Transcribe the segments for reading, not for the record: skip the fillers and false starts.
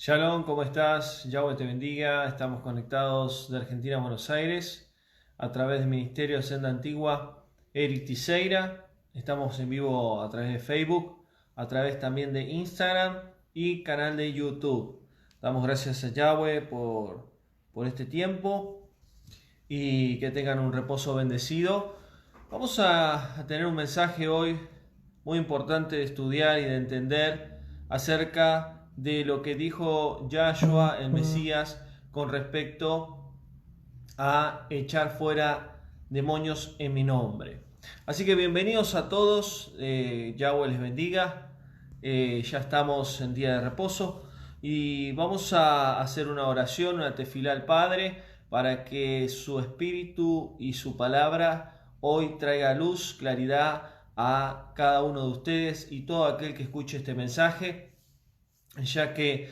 Shalom, ¿cómo estás? Yahweh te bendiga. Estamos conectados de Argentina a Buenos Aires a través del Ministerio Senda Antigua Eric Tiseira. Estamos en vivo a través de Facebook, a través también de Instagram y canal de YouTube. Damos gracias a Yahweh por este tiempo y que tengan un reposo bendecido. Vamos a tener un mensaje hoy muy importante de estudiar y de entender acerca de lo que dijo Yahshua, el Mesías, con respecto a echar fuera demonios en mi nombre. Así que bienvenidos a todos, Yahweh les bendiga. Ya estamos en día de reposo y vamos a hacer una oración, una tefilá al Padre, para que su espíritu y su palabra hoy traiga luz, claridad a cada uno de ustedes y todo aquel que escuche este mensaje, ya que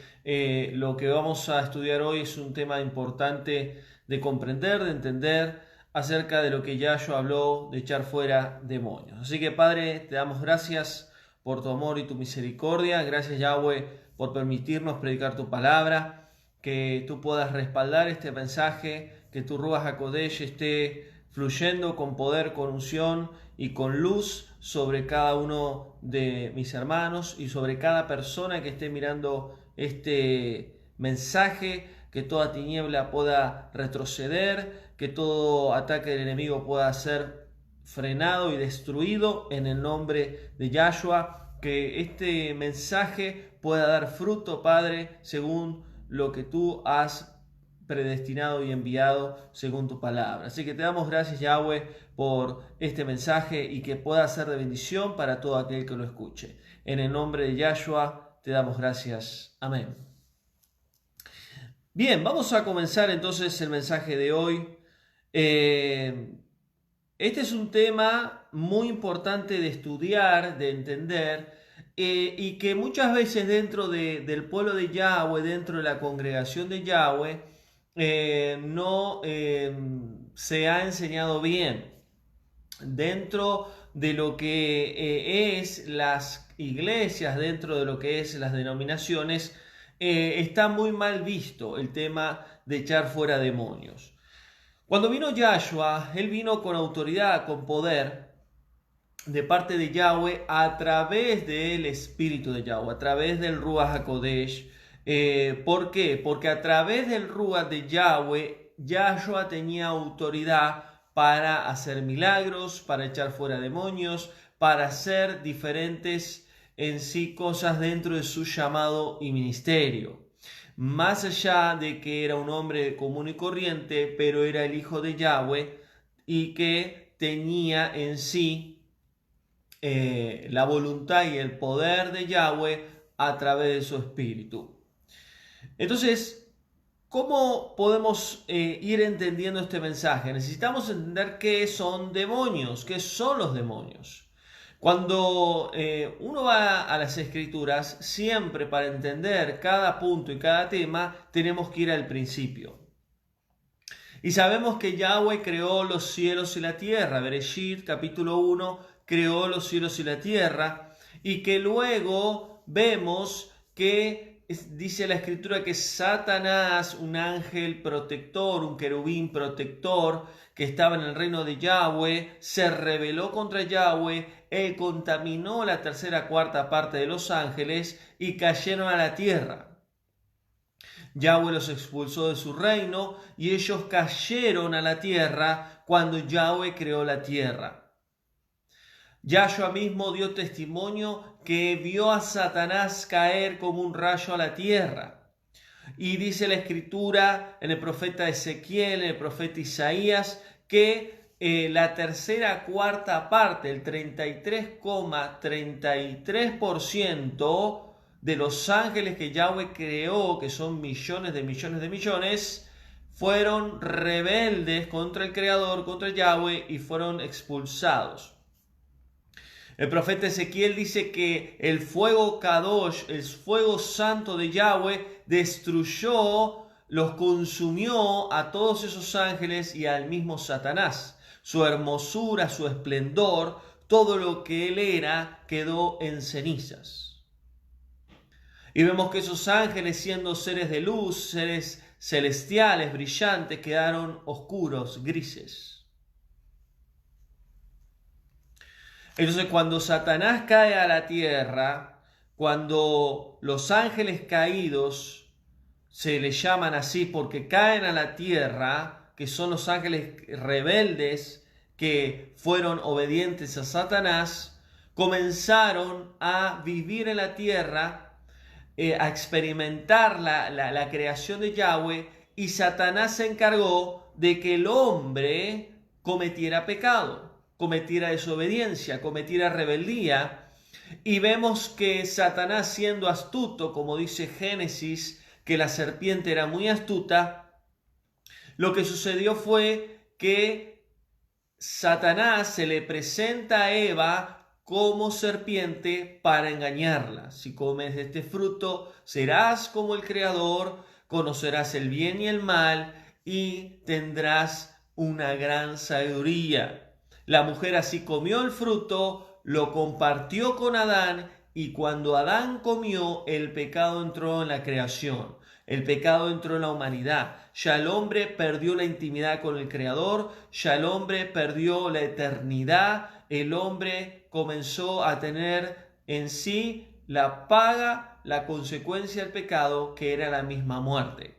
lo que vamos a estudiar hoy es un tema importante de comprender, de entender acerca de lo que Yahshua habló de echar fuera demonios. Así que Padre, te damos gracias por tu amor y tu misericordia. Gracias Yahweh por permitirnos predicar tu palabra, que tú puedas respaldar este mensaje, que tu Ruach HaKodesh esté fluyendo con poder, con unción y con luz sobre cada uno de mis hermanos y sobre cada persona que esté mirando este mensaje, que toda tiniebla pueda retroceder, que todo ataque del enemigo pueda ser frenado y destruido en el nombre de Yahshua, que este mensaje pueda dar fruto, Padre, según lo que tú has predestinado y enviado según tu palabra. Así que te damos gracias, Yahweh, por este mensaje y que pueda ser de bendición para todo aquel que lo escuche. En el nombre de Yahshua te damos gracias. Amén. Bien, vamos a comenzar entonces el mensaje de hoy. Este es un tema muy importante de estudiar, de entender, y que muchas veces dentro del pueblo de Yahweh, dentro de la congregación de Yahweh, no se ha enseñado bien. Dentro de lo que es las iglesias, dentro de lo que es las denominaciones, está muy mal visto el tema de echar fuera demonios. Cuando vino Yahshua, él vino con autoridad, con poder de parte de Yahweh a través del Espíritu de Yahweh, a través del Ruach HaKodesh. ¿Por qué? Porque a través del Ruach de Yahweh, Yahshua tenía autoridad para hacer milagros, para echar fuera demonios, para hacer diferentes en sí cosas dentro de su llamado y ministerio. Más allá de que era un hombre común y corriente, pero era el hijo de Yahweh y que tenía en sí la voluntad y el poder de Yahweh a través de su espíritu. Entonces, ¿cómo podemos ir entendiendo este mensaje? Necesitamos entender qué son demonios, qué son los demonios. Cuando uno va a las escrituras, siempre para entender cada punto y cada tema, tenemos que ir al principio. Y sabemos que Yahweh creó los cielos y la tierra. Bereshit, capítulo 1, creó los cielos y la tierra. Y que luego vemos que dice la escritura que Satanás, un ángel protector, un querubín protector, que estaba en el reino de Yahweh, se rebeló contra Yahweh, él contaminó la tercera cuarta parte de los ángeles y cayeron a la tierra. Yahweh los expulsó de su reino y ellos cayeron a la tierra cuando Yahweh creó la tierra. Yahshua mismo dio testimonio que vio a Satanás caer como un rayo a la tierra. Y dice la escritura en el profeta Ezequiel, en el profeta Isaías, que la tercera cuarta parte, el 33,33% de los ángeles que Yahweh creó, que son millones de millones de millones, fueron rebeldes contra el Creador, contra Yahweh, y fueron expulsados. El profeta Ezequiel dice que el fuego Kadosh, el fuego santo de Yahweh, destruyó, los consumió a todos esos ángeles y al mismo Satanás. Su hermosura, su esplendor, todo lo que él era quedó en cenizas. Y vemos que esos ángeles, siendo seres de luz, seres celestiales, brillantes, quedaron oscuros, grises. Entonces, cuando Satanás cae a la tierra, cuando los ángeles caídos, se les llaman así porque caen a la tierra, que son los ángeles rebeldes que fueron obedientes a Satanás, comenzaron a vivir en la tierra, a experimentar la creación de Yahweh, y Satanás se encargó de que el hombre cometiera pecado, cometiera desobediencia, cometiera rebeldía. Y vemos que Satanás, siendo astuto, como dice Génesis, que la serpiente era muy astuta, lo que sucedió fue que Satanás se le presenta a Eva como serpiente para engañarla. Si comes de este fruto, serás como el Creador, conocerás el bien y el mal y tendrás una gran sabiduría. La mujer así comió el fruto, lo compartió con Adán, y cuando Adán comió, el pecado entró en la creación. El pecado entró en la humanidad. Ya el hombre perdió la intimidad con el Creador, ya el hombre perdió la eternidad, el hombre comenzó a tener en sí la paga, la consecuencia del pecado, que era la misma muerte.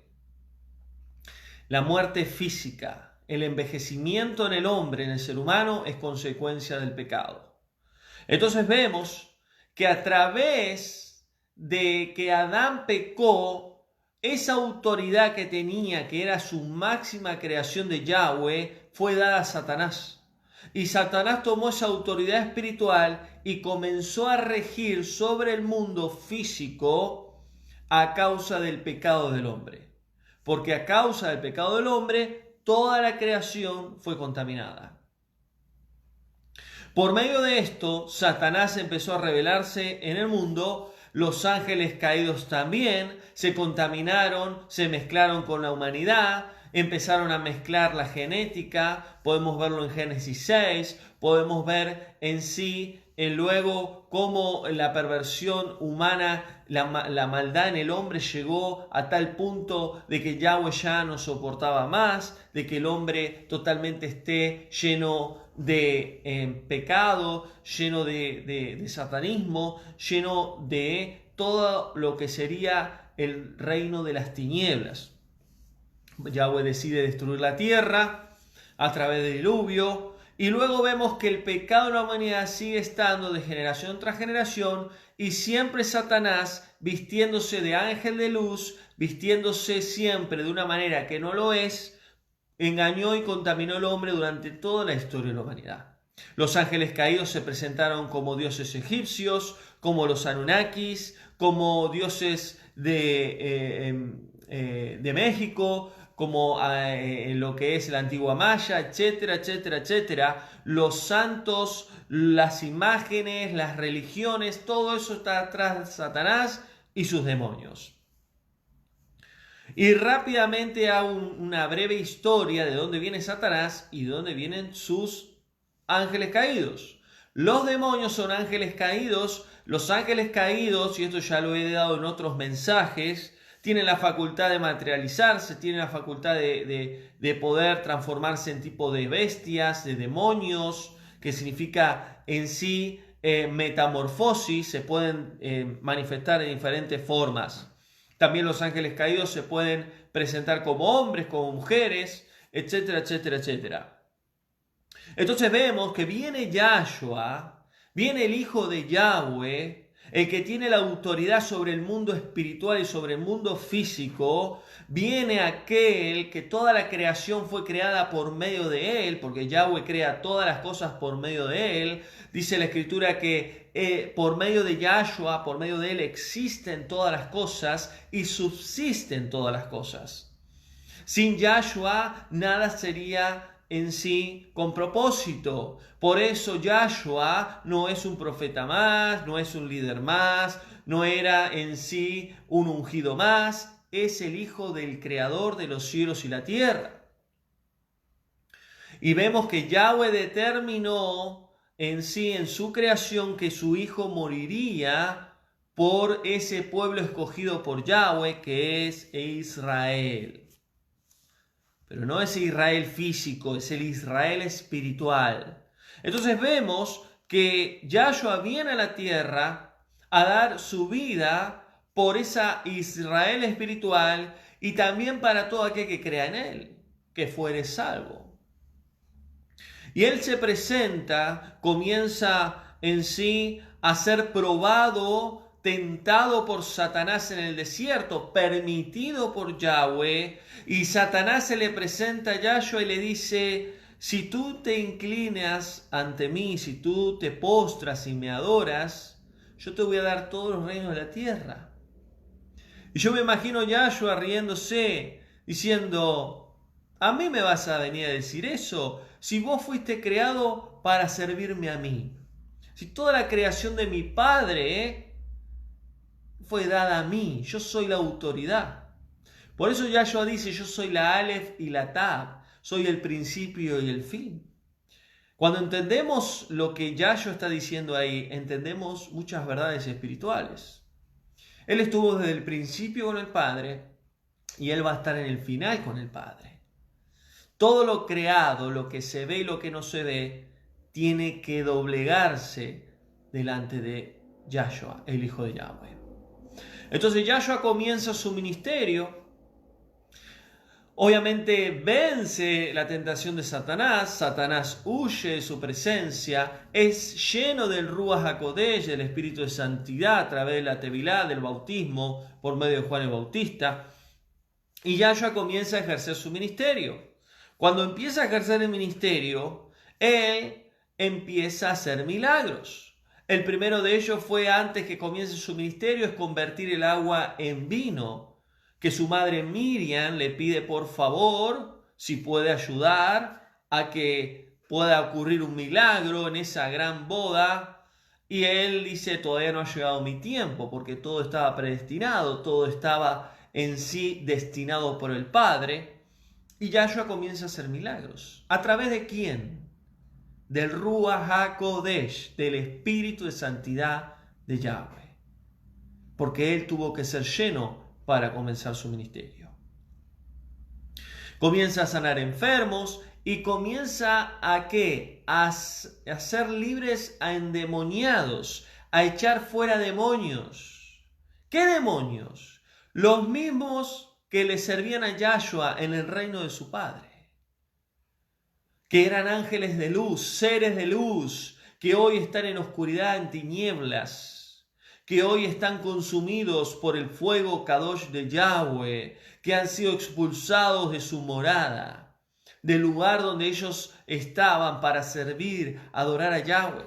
La muerte física, el envejecimiento en el hombre, en el ser humano, es consecuencia del pecado. Entonces vemos que a través de que Adán pecó, esa autoridad que tenía, que era su máxima creación de Yahweh, fue dada a Satanás. Y Satanás tomó esa autoridad espiritual y comenzó a regir sobre el mundo físico a causa del pecado del hombre. Porque a causa del pecado del hombre, toda la creación fue contaminada. Por medio de esto, Satanás empezó a rebelarse en el mundo. Los ángeles caídos también se contaminaron, se mezclaron con la humanidad, empezaron a mezclar la genética. Podemos verlo en Génesis 6, podemos ver en sí luego cómo la perversión humana, la maldad en el hombre llegó a tal punto de que Yahweh ya no soportaba más, de que el hombre totalmente esté lleno de pecado, lleno de satanismo, lleno de todo lo que sería el reino de las tinieblas. Yahweh decide destruir la tierra a través del diluvio, y luego vemos que el pecado de la humanidad sigue estando de generación tras generación, y siempre Satanás, vistiéndose de ángel de luz, vistiéndose siempre de una manera que no lo es, engañó y contaminó al hombre durante toda la historia de la humanidad. Los ángeles caídos se presentaron como dioses egipcios, como los Anunnakis, como dioses de México, como lo que es la antigua Maya, etcétera, etcétera, etcétera. Los santos, las imágenes, las religiones, todo eso está atrás de Satanás y sus demonios. Y rápidamente hago una breve historia de dónde viene Satanás y de dónde vienen sus ángeles caídos. Los demonios son ángeles caídos. Los ángeles caídos, y esto ya lo he dado en otros mensajes, tienen la facultad de materializarse, tienen la facultad de poder transformarse en tipo de bestias, de demonios, que significa en sí metamorfosis. Se pueden manifestar en diferentes formas. También los ángeles caídos se pueden presentar como hombres, como mujeres, etcétera, etcétera, etcétera. Entonces vemos que viene Yahshua, viene el Hijo de Yahweh, el que tiene la autoridad sobre el mundo espiritual y sobre el mundo físico. Viene aquel que toda la creación fue creada por medio de él, porque Yahweh crea todas las cosas por medio de él. Dice la Escritura que por medio de Yahshua, por medio de él, existen todas las cosas y subsisten todas las cosas. Sin Yahshua nada sería en sí con propósito. Por eso Yahshua no es un profeta más, no es un líder más, no era en sí un ungido más, es el Hijo del Creador de los cielos y la tierra. Y vemos que Yahweh determinó en sí, en su creación, que su Hijo moriría por ese pueblo escogido por Yahweh que es Israel. Pero no es Israel físico, es el Israel espiritual. Entonces vemos que Yahshua viene a la tierra a dar su vida por esa Israel espiritual y también para todo aquel que crea en él, que fuere salvo. Y él se presenta, comienza en sí a ser probado, tentado por Satanás en el desierto, permitido por Yahweh, y Satanás se le presenta a Yahshua y le dice: si tú te inclinas ante mí, si tú te postras y me adoras, yo te voy a dar todos los reinos de la tierra. Y yo me imagino a Yahshua riéndose, diciendo: ¿a mí me vas a venir a decir eso? Si vos fuiste creado para servirme a mí. Si toda la creación de mi Padre fue dada a mí, yo soy la autoridad. Por eso Yahshua dice: yo soy la Aleph y la Tab, soy el principio y el fin. Cuando entendemos lo que Yahshua está diciendo ahí, entendemos muchas verdades espirituales. Él estuvo desde el principio con el Padre y Él va a estar en el final con el Padre. Todo lo creado, lo que se ve y lo que no se ve, tiene que doblegarse delante de Yahshua, el Hijo de Yahweh. Entonces Yahshua comienza su ministerio. Obviamente vence la tentación de Satanás. Satanás huye de su presencia. Es lleno del Ruach HaKodesh, del Espíritu de Santidad, a través de la Tevilá, del bautismo, por medio de Juan el Bautista. Y Yahshua comienza a ejercer su ministerio. Cuando empieza a ejercer el ministerio, él empieza a hacer milagros. El primero de ellos fue, antes que comience su ministerio, es convertir el agua en vino, que su madre Miriam le pide por favor si puede ayudar a que pueda ocurrir un milagro en esa gran boda. Y él dice: todavía no ha llegado mi tiempo, porque todo estaba predestinado, todo estaba en sí destinado por el Padre. Y Yahshua comienza a hacer milagros. ¿A través de quién? Del Ruach HaKodesh, del Espíritu de Santidad de Yahweh. Porque él tuvo que ser lleno para comenzar su ministerio. Comienza a sanar enfermos y comienza a ¿qué? A hacer libres a endemoniados, a echar fuera demonios. ¿Qué demonios? Los mismos que le servían a Yahshua en el reino de su Padre, que eran ángeles de luz, seres de luz, que hoy están en oscuridad, en tinieblas, que hoy están consumidos por el fuego Kadosh de Yahweh, que han sido expulsados de su morada, del lugar donde ellos estaban para servir, adorar a Yahweh.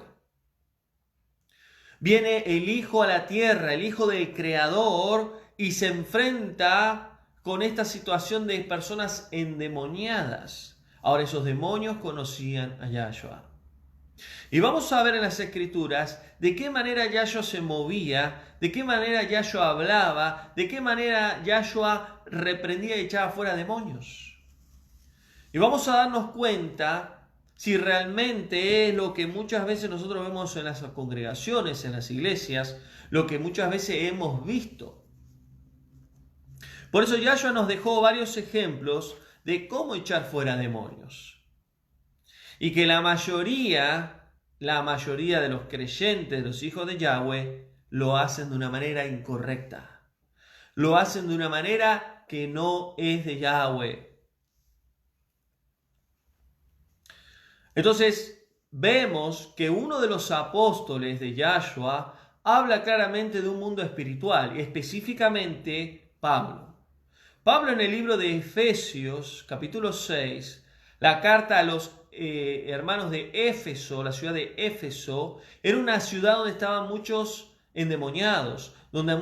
Viene el Hijo a la tierra, el Hijo del Creador, y se enfrenta con esta situación de personas endemoniadas. Ahora, esos demonios conocían a Yahshua. Y vamos a ver en las Escrituras de qué manera Yahshua se movía, de qué manera Yahshua hablaba, de qué manera Yahshua reprendía y echaba fuera demonios. Y vamos a darnos cuenta si realmente es lo que muchas veces nosotros vemos en las congregaciones, en las iglesias, lo que muchas veces hemos visto. Por eso Yahshua nos dejó varios ejemplos de cómo echar fuera demonios. Y que la mayoría de los creyentes, de los hijos de Yahweh, lo hacen de una manera incorrecta. Lo hacen de una manera que no es de Yahweh. Entonces, vemos que uno de los apóstoles de Yahshua habla claramente de un mundo espiritual, y específicamente Pablo. Pablo, en el libro de Efesios, capítulo 6, la carta a los hermanos de Éfeso, la ciudad de Éfeso, era una ciudad donde estaban muchos endemoniados, donde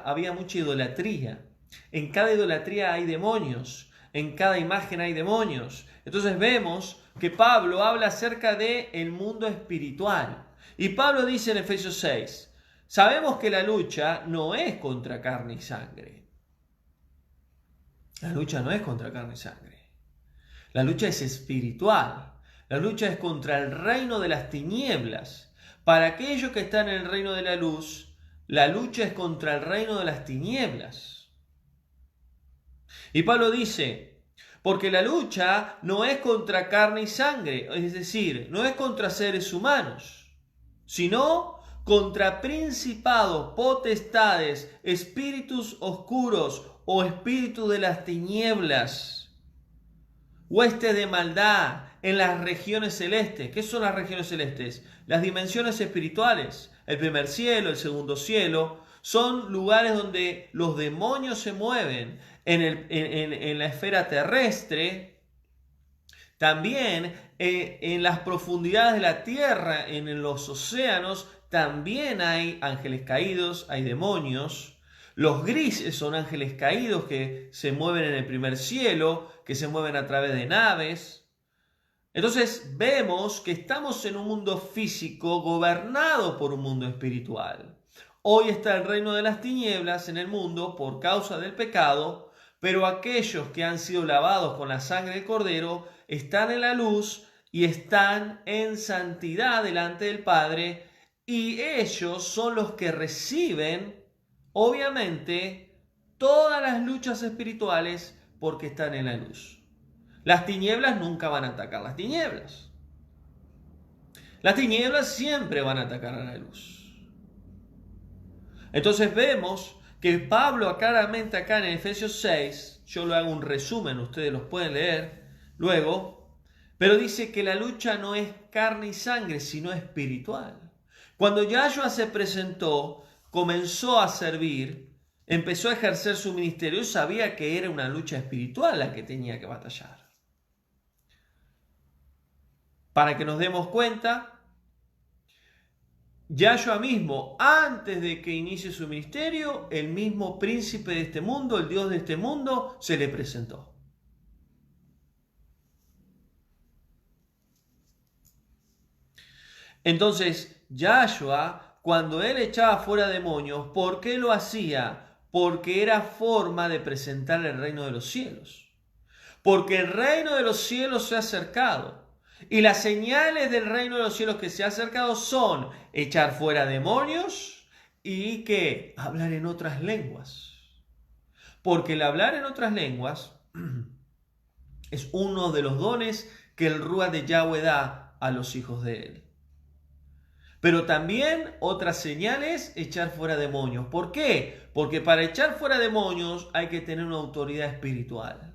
había mucha idolatría. En cada idolatría hay demonios, en cada imagen hay demonios. Entonces vemos que Pablo habla acerca del mundo espiritual. Y Pablo dice en Efesios 6, sabemos que la lucha no es contra carne y sangre. La lucha no es contra carne y sangre. La lucha es espiritual. La lucha es contra el reino de las tinieblas. Para aquellos que están en el reino de la luz, La lucha es contra el reino de las tinieblas. Y Pablo dice, porque la lucha no es contra carne y sangre, es decir, no es contra seres humanos, sino contra principados, potestades, espíritus oscuros o espíritus de las tinieblas, huestes de maldad en las regiones celestes. ¿Qué son las regiones celestes? Las dimensiones espirituales. El primer cielo, el segundo cielo, son lugares donde los demonios se mueven. En la esfera terrestre, también en las profundidades de la tierra, en los océanos, también hay ángeles caídos, hay demonios. Los grises son ángeles caídos que se mueven en el primer cielo, que se mueven a través de naves. Entonces vemos que estamos en un mundo físico gobernado por un mundo espiritual. Hoy está el reino de las tinieblas en el mundo por causa del pecado, pero aquellos que han sido lavados con la sangre del Cordero están en la luz y están en santidad delante del Padre, y ellos son los que reciben, obviamente, todas las luchas espirituales porque están en la luz. Las tinieblas nunca van a atacar las tinieblas. Las tinieblas siempre van a atacar a la luz. Entonces vemos que Pablo claramente acá en Efesios 6, yo lo hago un resumen, ustedes los pueden leer luego, pero dice que la lucha no es carne y sangre, sino espiritual. Cuando Yahshua se presentó, comenzó a servir, empezó a ejercer su ministerio, sabía que era una lucha espiritual la que tenía que batallar. Para que nos demos cuenta, Yahshua mismo, antes de que inicie su ministerio, el mismo príncipe de este mundo, el Dios de este mundo, se le presentó. Entonces, Yahshua, cuando él echaba fuera demonios, ¿por qué lo hacía? Porque era forma de presentar el reino de los cielos. Porque el reino de los cielos se ha acercado. Y las señales del reino de los cielos que se ha acercado son echar fuera demonios y que hablar en otras lenguas. Porque el hablar en otras lenguas es uno de los dones que el Ruach de Yahweh da a los hijos de él. Pero también otra señal es echar fuera demonios. ¿Por qué? Porque para echar fuera demonios hay que tener una autoridad espiritual.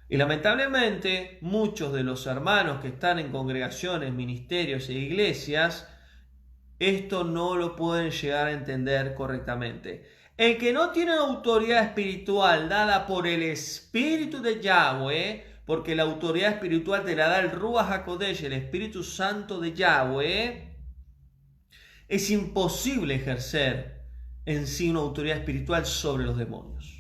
Y lamentablemente muchos de los hermanos que están en congregaciones, ministerios e iglesias, esto no lo pueden llegar a entender correctamente. El que no tiene autoridad espiritual dada por el Espíritu de Yahweh, porque la autoridad espiritual te la da el Ruach HaKodesh, el Espíritu Santo de Yahweh, es imposible ejercer en sí una autoridad espiritual sobre los demonios.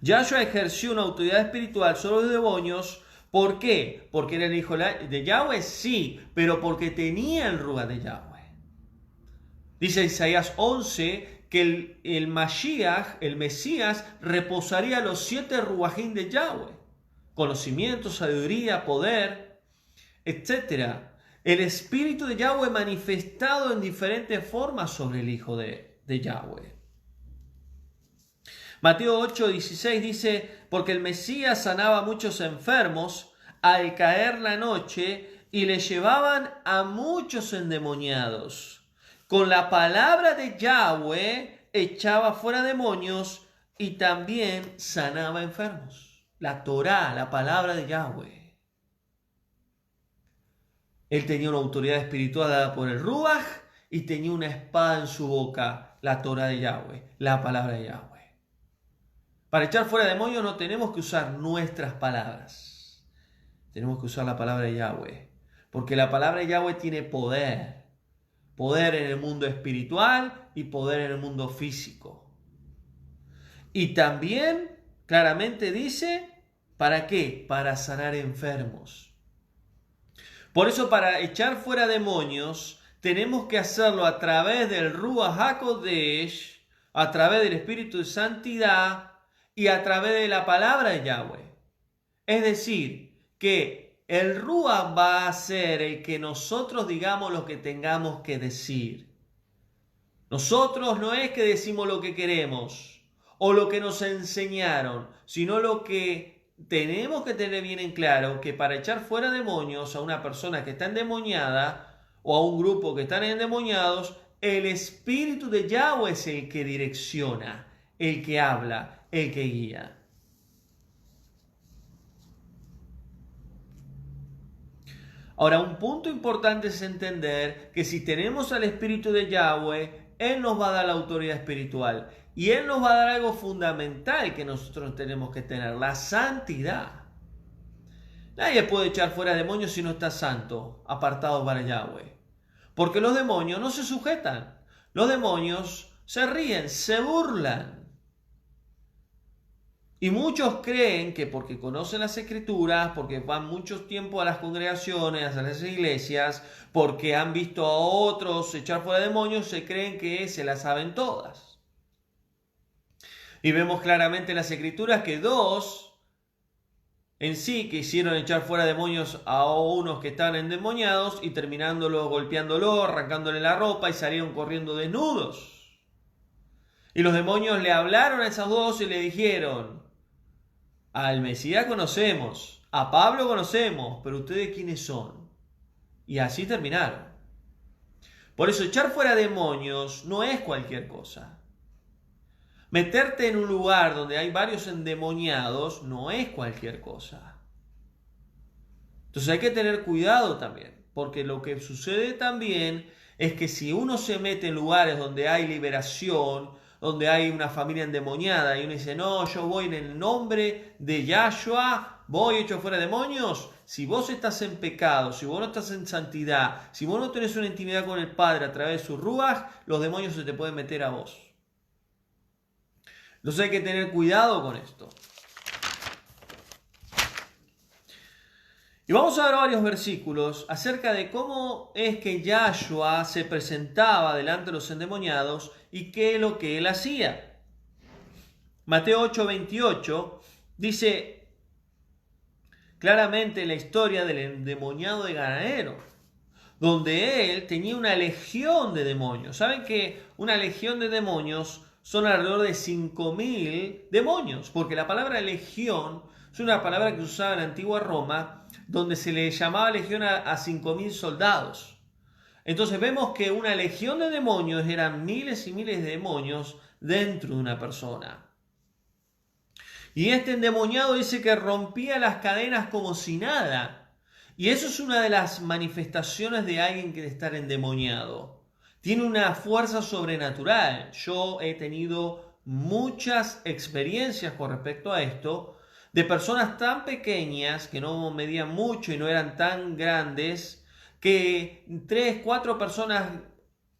Yahshua ejerció una autoridad espiritual sobre los demonios. ¿Por qué? ¿Porque era el hijo de Yahweh? Sí, pero porque tenía el Ruach de Yahweh. Dice Isaías 11 que el Mashiach, el Mesías, reposaría los 7 Ruachim de Yahweh. Conocimiento, sabiduría, poder, etc. El Espíritu de Yahweh manifestado en diferentes formas sobre el Hijo de Yahweh. Mateo 8:16 dice, porque el Mesías sanaba a muchos enfermos al caer la noche y le llevaban a muchos endemoniados. Con la palabra de Yahweh echaba fuera demonios y también sanaba enfermos. La Torá, la palabra de Yahweh. Él tenía una autoridad espiritual dada por el Ruach y tenía una espada en su boca, la Torá de Yahweh, la palabra de Yahweh. Para echar fuera demonios no tenemos que usar nuestras palabras. Tenemos que usar la palabra de Yahweh. Porque la palabra de Yahweh tiene poder. Poder en el mundo espiritual y poder en el mundo físico. Y también claramente dice, ¿para qué? Para sanar enfermos. Por eso para echar fuera demonios tenemos que hacerlo a través del Ruach HaKodesh, a través del Espíritu de Santidad, y a través de la palabra de Yahweh. Es decir, que el Ruach va a hacer el que nosotros digamos lo que tengamos que decir. Nosotros no es que decimos lo que queremos o lo que nos enseñaron, sino lo que tenemos que tener bien en claro, que para echar fuera demonios a una persona que está endemoniada o a un grupo que están endemoniados, el Espíritu de Yahweh es el que direcciona, el que habla, el que guía. Ahora, un punto importante es entender que si tenemos al Espíritu de Yahweh, Él nos va a dar la autoridad espiritual. Y Él nos va a dar algo fundamental que nosotros tenemos que tener, la santidad. Nadie puede echar fuera demonios si no está santo, apartado para Yahweh. Porque los demonios no se sujetan. Los demonios se ríen, se burlan. Y muchos creen que porque conocen las Escrituras, porque van mucho tiempo a las congregaciones, a las iglesias, porque han visto a otros echar fuera demonios, se creen que se las saben todas. Y vemos claramente en las Escrituras que dos en sí quisieron echar fuera demonios a unos que estaban endemoniados y terminándolo, golpeándolo, arrancándole la ropa y salieron corriendo desnudos. Y los demonios le hablaron a esos dos y le dijeron: al Mesías conocemos, a Pablo conocemos, pero ustedes ¿quiénes son? Y así terminaron. Por eso echar fuera demonios no es cualquier cosa. Meterte en un lugar donde hay varios endemoniados no es cualquier cosa. Entonces hay que tener cuidado también, porque lo que sucede también es que si uno se mete en lugares donde hay liberación, donde hay una familia endemoniada y uno dice: no, yo voy en el nombre de Yahshua, voy echo fuera demonios. Si vos estás en pecado, si vos no estás en santidad, si vos no tenés una intimidad con el Padre a través de su Ruach, los demonios se te pueden meter a vos. Entonces hay que tener cuidado con esto. Y vamos a ver varios versículos acerca de cómo es que Yahshua se presentaba delante de los endemoniados y qué es lo que él hacía. Mateo 8:28 dice claramente la historia del endemoniado de Gadareno, donde él tenía una legión de demonios. ¿Saben que una legión de demonios son alrededor de 5.000 demonios? Porque la palabra legión es una palabra que se usaba en la antigua Roma, donde se le llamaba legión a 5.000 soldados. Entonces vemos que una legión de demonios eran miles y miles de demonios dentro de una persona. Y este endemoniado dice que rompía las cadenas como si nada. Y eso es una de las manifestaciones de alguien que debe estar endemoniado. Tiene una fuerza sobrenatural. Yo he tenido muchas experiencias con respecto a esto, de personas tan pequeñas que no medían mucho y no eran tan grandes, que 3, 4 personas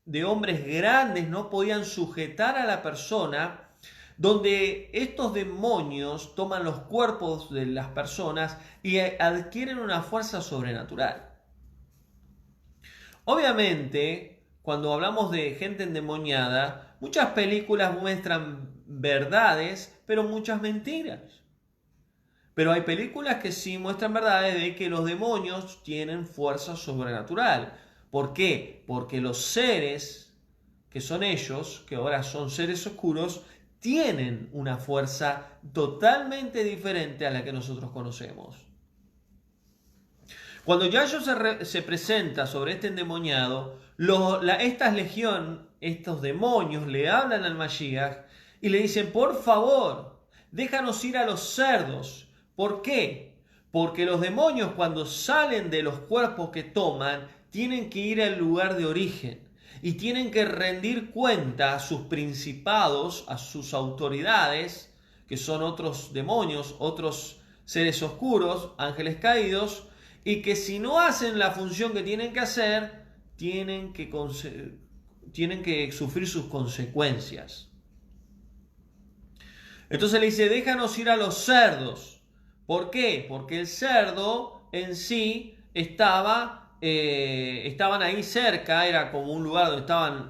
de hombres grandes no podían sujetar a la persona, donde estos demonios toman los cuerpos de las personas y adquieren una fuerza sobrenatural. Obviamente, cuando hablamos de gente endemoniada, muchas películas muestran verdades, pero muchas mentiras. Pero hay películas que sí muestran verdades de que los demonios tienen fuerza sobrenatural. ¿Por qué? Porque los seres, que son ellos, que ahora son seres oscuros, tienen una fuerza totalmente diferente a la que nosotros conocemos. Cuando Yahshua se presenta sobre este endemoniado, esta legión, estos demonios, le hablan al Mashiach y le dicen: por favor, déjanos ir a los cerdos. ¿Por qué? Porque los demonios, cuando salen de los cuerpos que toman, tienen que ir al lugar de origen y tienen que rendir cuenta a sus principados, a sus autoridades, que son otros demonios, otros seres oscuros, ángeles caídos, y que si no hacen la función que tienen que hacer, tienen que sufrir sus consecuencias. Entonces le dice: déjanos ir a los cerdos. ¿Por qué? Porque el cerdo en sí estaban ahí cerca, era como un lugar donde estaban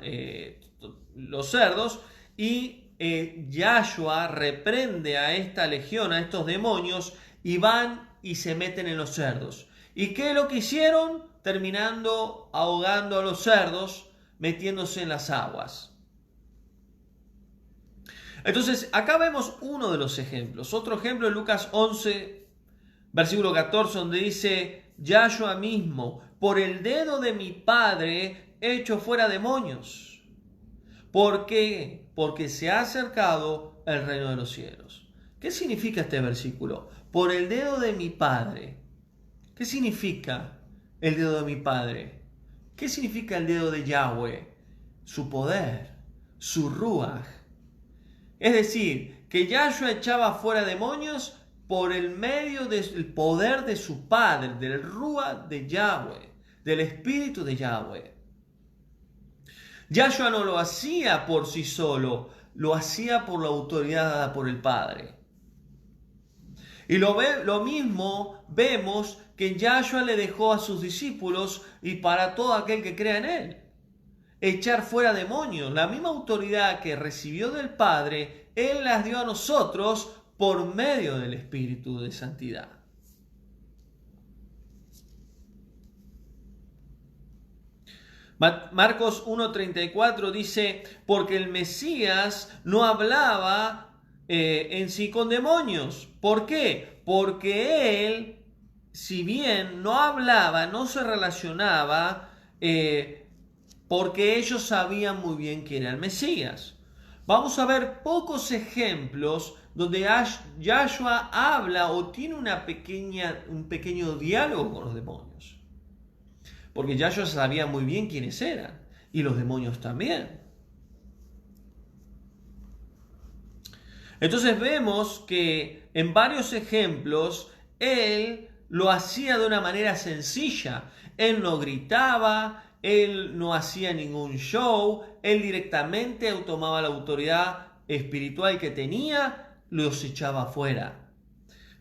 los cerdos, y Yahshua reprende a esta legión, a estos demonios, y van y se meten en los cerdos. ¿Y qué es lo que hicieron? Terminando ahogando a los cerdos, metiéndose en las aguas. Entonces, acá vemos uno de los ejemplos. Otro ejemplo en Lucas 11, versículo 14, donde dice, Yahshua mismo, por el dedo de mi Padre, echo fuera demonios. ¿Por qué? Porque se ha acercado el reino de los cielos. ¿Qué significa este versículo? Por el dedo de mi Padre. ¿Qué significa el dedo de mi Padre? ¿Qué significa el dedo de Yahweh? Su poder, su ruaj. Es decir, que Yahshua echaba fuera demonios por el medio del poder de su Padre, del ruaj de Yahweh, del Espíritu de Yahweh. Yahshua no lo hacía por sí solo, lo hacía por la autoridad dada por el Padre. Y lo mismo vemos que Yahshua le dejó a sus discípulos y para todo aquel que crea en él. Echar fuera demonios, la misma autoridad que recibió del Padre, Él las dio a nosotros por medio del Espíritu de Santidad. Marcos 1:34 dice, porque el Mesías no hablaba en sí con demonios. ¿Por qué? Porque Él, si bien no hablaba, no se relacionaba, porque ellos sabían muy bien quién era el Mesías. Vamos a ver pocos ejemplos donde Yahshua habla o tiene un pequeño diálogo con los demonios. Porque Yahshua sabía muy bien quiénes eran y los demonios también. Entonces vemos que en varios ejemplos Él lo hacía de una manera sencilla. Él no gritaba, Él no hacía ningún show, Él directamente tomaba la autoridad espiritual que tenía, los echaba fuera.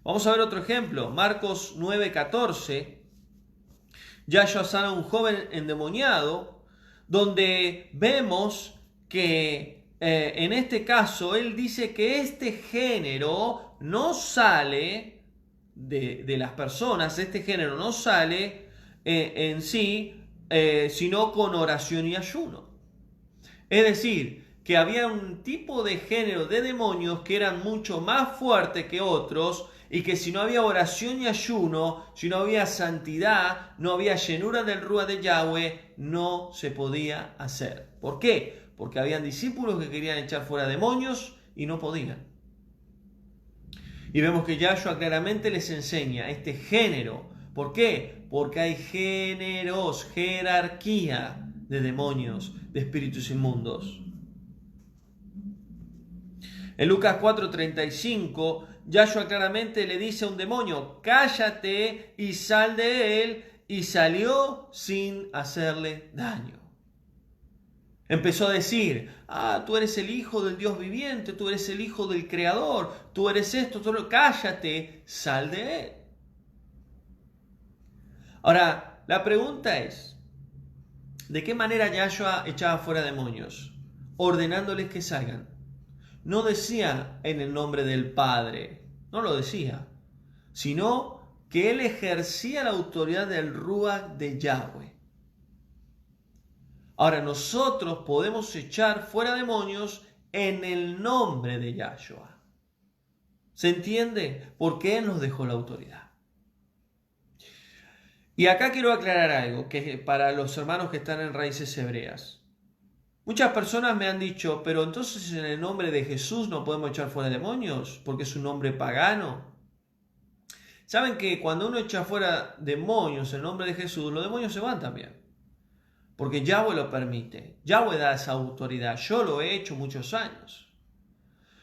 Vamos a ver otro ejemplo, Marcos 9:14. Yahshua sana a un joven endemoniado, donde vemos que en este caso Él dice que este género no sale de las personas, este género no sale en sí, sino con oración y ayuno. Es decir, que había un tipo de género de demonios que eran mucho más fuertes que otros y que si no había oración y ayuno, si no había santidad, no había llenura del ruaj de Yahweh, no se podía hacer. ¿Por qué? Porque habían discípulos que querían echar fuera demonios y no podían. Y vemos que Yahshua claramente les enseña este género. ¿Por qué? Porque hay géneros, jerarquía de demonios, de espíritus inmundos. En Lucas 4:35, Yahshua claramente le dice a un demonio, cállate y sal de él, y salió sin hacerle daño. Empezó a decir, tú eres el hijo del Dios viviente, tú eres el hijo del Creador, tú eres esto, cállate, sal de él. Ahora, la pregunta es, ¿de qué manera Yahshua echaba fuera demonios? Ordenándoles que salgan. No decía en el nombre del Padre, no lo decía, sino que Él ejercía la autoridad del ruaj de Yahweh. Ahora, nosotros podemos echar fuera demonios en el nombre de Yahshua. ¿Se entiende? Porque Él nos dejó la autoridad. Y acá quiero aclarar algo, que para los hermanos que están en raíces hebreas. Muchas personas me han dicho, pero entonces en el nombre de Jesús no podemos echar fuera demonios, porque es un nombre pagano. Saben que cuando uno echa fuera demonios en el nombre de Jesús, los demonios se van también. Porque Yahweh lo permite. Yahweh da esa autoridad. Yo lo he hecho muchos años.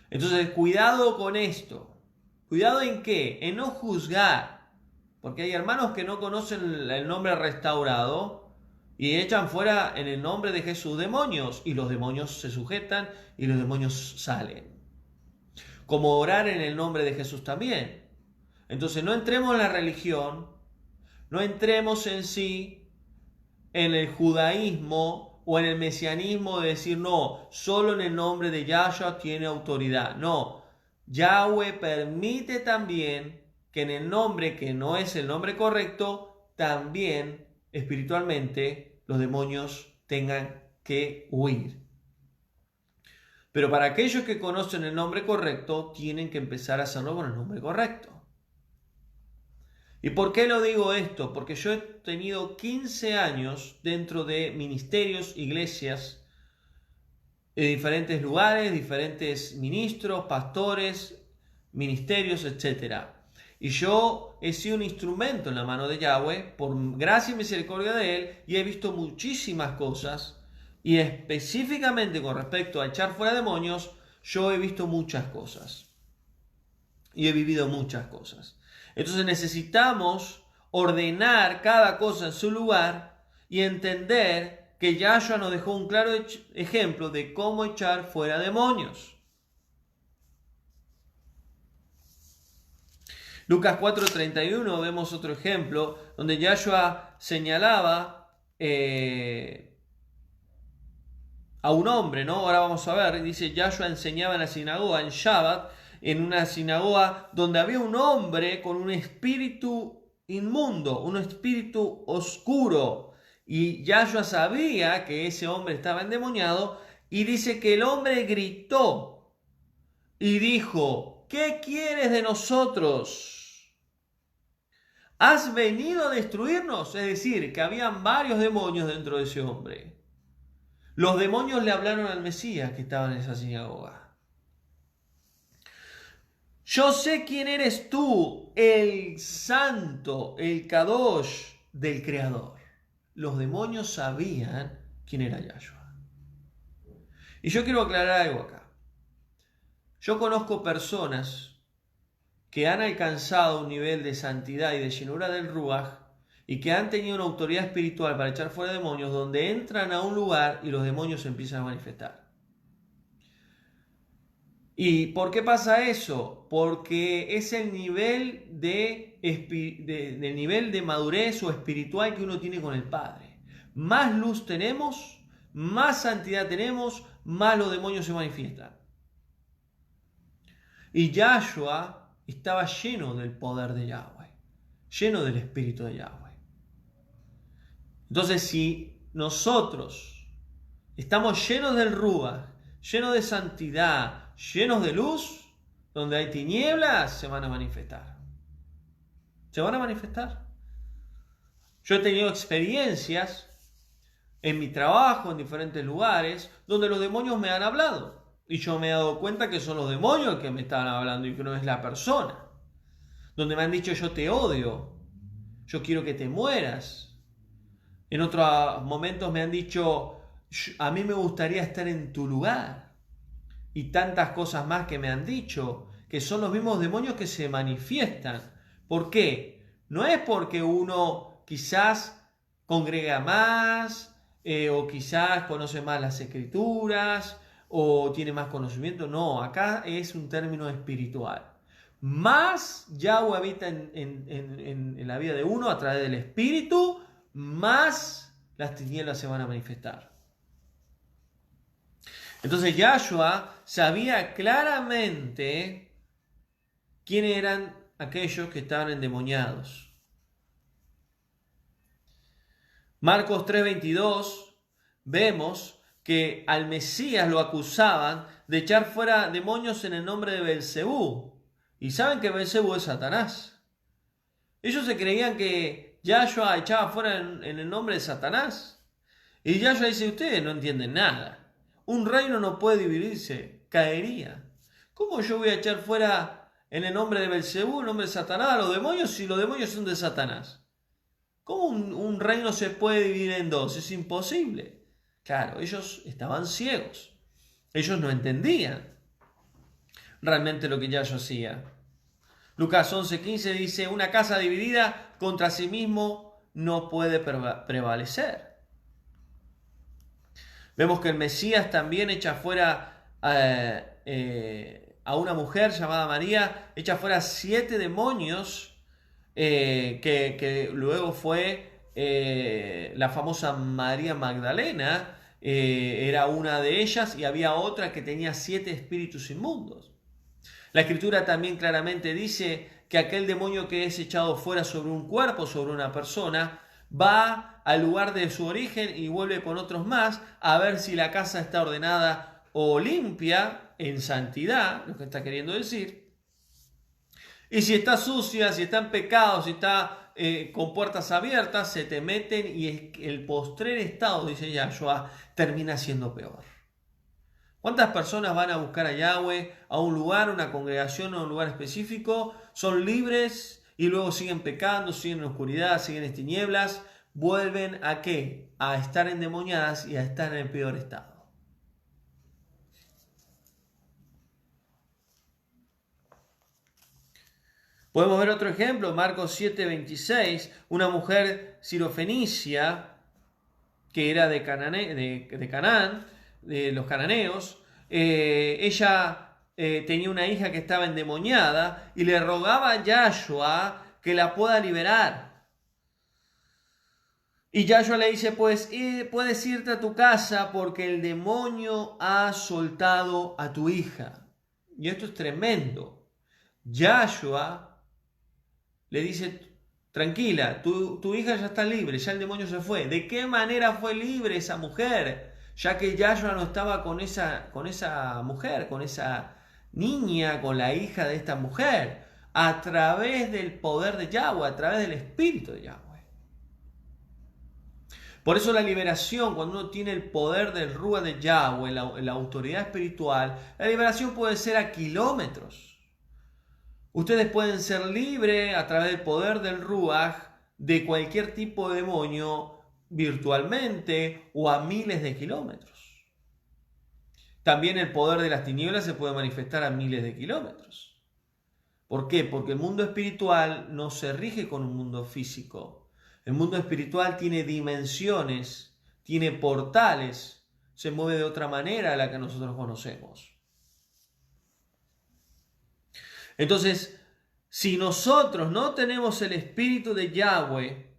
Entonces, cuidado con esto. ¿Cuidado en qué? En no juzgar. Porque hay hermanos que no conocen el nombre restaurado y echan fuera en el nombre de Jesús demonios. Y los demonios se sujetan y los demonios salen. Como orar en el nombre de Jesús también. Entonces, no entremos en la religión. No entremos en sí en el judaísmo o en el mesianismo de decir, no, solo en el nombre de Yahshua tiene autoridad. No, Yahweh permite también que en el nombre que no es el nombre correcto, también espiritualmente los demonios tengan que huir. Pero para aquellos que conocen el nombre correcto, tienen que empezar a hacerlo con el nombre correcto. ¿Y por qué lo digo esto? Porque yo he tenido 15 años dentro de ministerios, iglesias, de diferentes lugares, diferentes ministros, pastores, ministerios, etc. Y yo he sido un instrumento en la mano de Yahweh por gracia y misericordia de Él, y he visto muchísimas cosas, y específicamente con respecto a echar fuera demonios, yo he visto muchas cosas y he vivido muchas cosas. Entonces necesitamos ordenar cada cosa en su lugar y entender que Yahshua nos dejó un claro ejemplo de cómo echar fuera demonios. Lucas 4:31 vemos otro ejemplo donde Yahshua señalaba a un hombre, ¿no? Ahora vamos a ver, dice, Yahshua enseñaba en la sinagoga en Shabbat, en una sinagoga donde había un hombre con un espíritu inmundo, un espíritu oscuro. Y Yahshua sabía que ese hombre estaba endemoniado, y dice que el hombre gritó y dijo, ¿qué quieres de nosotros? ¿Has venido a destruirnos? Es decir, que habían varios demonios dentro de ese hombre. Los demonios le hablaron al Mesías que estaba en esa sinagoga. Yo sé quién eres tú, el santo, el Kadosh del Creador. Los demonios sabían quién era Yahshua. Y yo quiero aclarar algo acá. Yo conozco personas que han alcanzado un nivel de santidad y de llenura del Ruach y que han tenido una autoridad espiritual para echar fuera demonios, donde entran a un lugar y los demonios se empiezan a manifestar. ¿Y por qué pasa eso? Porque es el nivel nivel de madurez o espiritual que uno tiene con el Padre. Más luz tenemos, más santidad tenemos, más los demonios se manifiestan. Y Yahshua estaba lleno del poder de Yahweh, lleno del espíritu de Yahweh. Entonces, si nosotros estamos llenos del Ruach, llenos de santidad, llenos de luz, donde hay tinieblas, se van a manifestar. Se van a manifestar. Yo he tenido experiencias en mi trabajo, en diferentes lugares, donde los demonios me han hablado. Y yo me he dado cuenta que son los demonios que me están hablando y que no es la persona. Donde me han dicho, yo te odio, yo quiero que te mueras. En otros momentos me han dicho, a mí me gustaría estar en tu lugar. Y tantas cosas más que me han dicho, que son los mismos demonios que se manifiestan. ¿Por qué? No es porque uno quizás congrega más, o quizás conoce más las escrituras, o tiene más conocimiento. No, acá es un término espiritual. Más Yahweh habita en la vida de uno a través del espíritu, más las tinieblas se van a manifestar. Entonces Yahshua sabía claramente quiénes eran aquellos que estaban endemoniados. Marcos 3:22 vemos que al Mesías lo acusaban de echar fuera demonios en el nombre de Belcebú. Y saben que Belcebú es Satanás. Ellos se creían que Yahshua echaba fuera en el nombre de Satanás. Y Yahshua dice, ustedes no entienden nada. Un reino no puede dividirse, caería. ¿Cómo yo voy a echar fuera en el nombre de Belcebú, en el nombre de Satanás, a los demonios si los demonios son de Satanás? ¿Cómo un reino se puede dividir en dos? Es imposible. Claro, ellos estaban ciegos. Ellos no entendían realmente lo que Yahshua hacía. Lucas 11:15 dice, una casa dividida contra sí mismo no puede prevalecer. Vemos que el Mesías también echa fuera a una mujer llamada María, echa fuera 7 demonios, que luego fue la famosa María Magdalena, era una de ellas, y había otra que tenía 7 espíritus inmundos. La Escritura también claramente dice que aquel demonio que es echado fuera sobre un cuerpo, sobre una persona, va al lugar de su origen y vuelve con otros más a ver si la casa está ordenada o limpia, en santidad, lo que está queriendo decir. Y si está sucia, si está en pecado, si está con puertas abiertas, se te meten y el postrer estado, dice Yahshua, termina siendo peor. ¿Cuántas personas van a buscar a Yahweh, a un lugar, una congregación o un lugar específico? Son libres y luego siguen pecando, siguen en oscuridad, siguen en tinieblas. ¿Vuelven a qué? A estar endemoniadas y a estar en el peor estado. Podemos ver otro ejemplo, Marcos 7:26, una mujer sirofenicia que era de Canaán, de los cananeos. Ella tenía una hija que estaba endemoniada y le rogaba a Yahshua que la pueda liberar. Y Yahshua le dice, pues puedes irte a tu casa porque el demonio ha soltado a tu hija. Y esto es tremendo. Yahshua le dice, tranquila, tu hija ya está libre, ya el demonio se fue. ¿De qué manera fue libre esa mujer? Ya que Yahshua no estaba con esa mujer, con esa niña, con la hija de esta mujer, a través del poder de Yahweh, a través del espíritu de Yahweh. Por eso la liberación, cuando uno tiene el poder del Ruach de Yahweh, la autoridad espiritual, la liberación puede ser a kilómetros. Ustedes pueden ser libres a través del poder del Ruach de cualquier tipo de demonio virtualmente o a miles de kilómetros. También el poder de las tinieblas se puede manifestar a miles de kilómetros. ¿Por qué? Porque el mundo espiritual no se rige con un mundo físico. El mundo espiritual tiene dimensiones, tiene portales, se mueve de otra manera a la que nosotros conocemos. Entonces, si nosotros no tenemos el espíritu de Yahweh,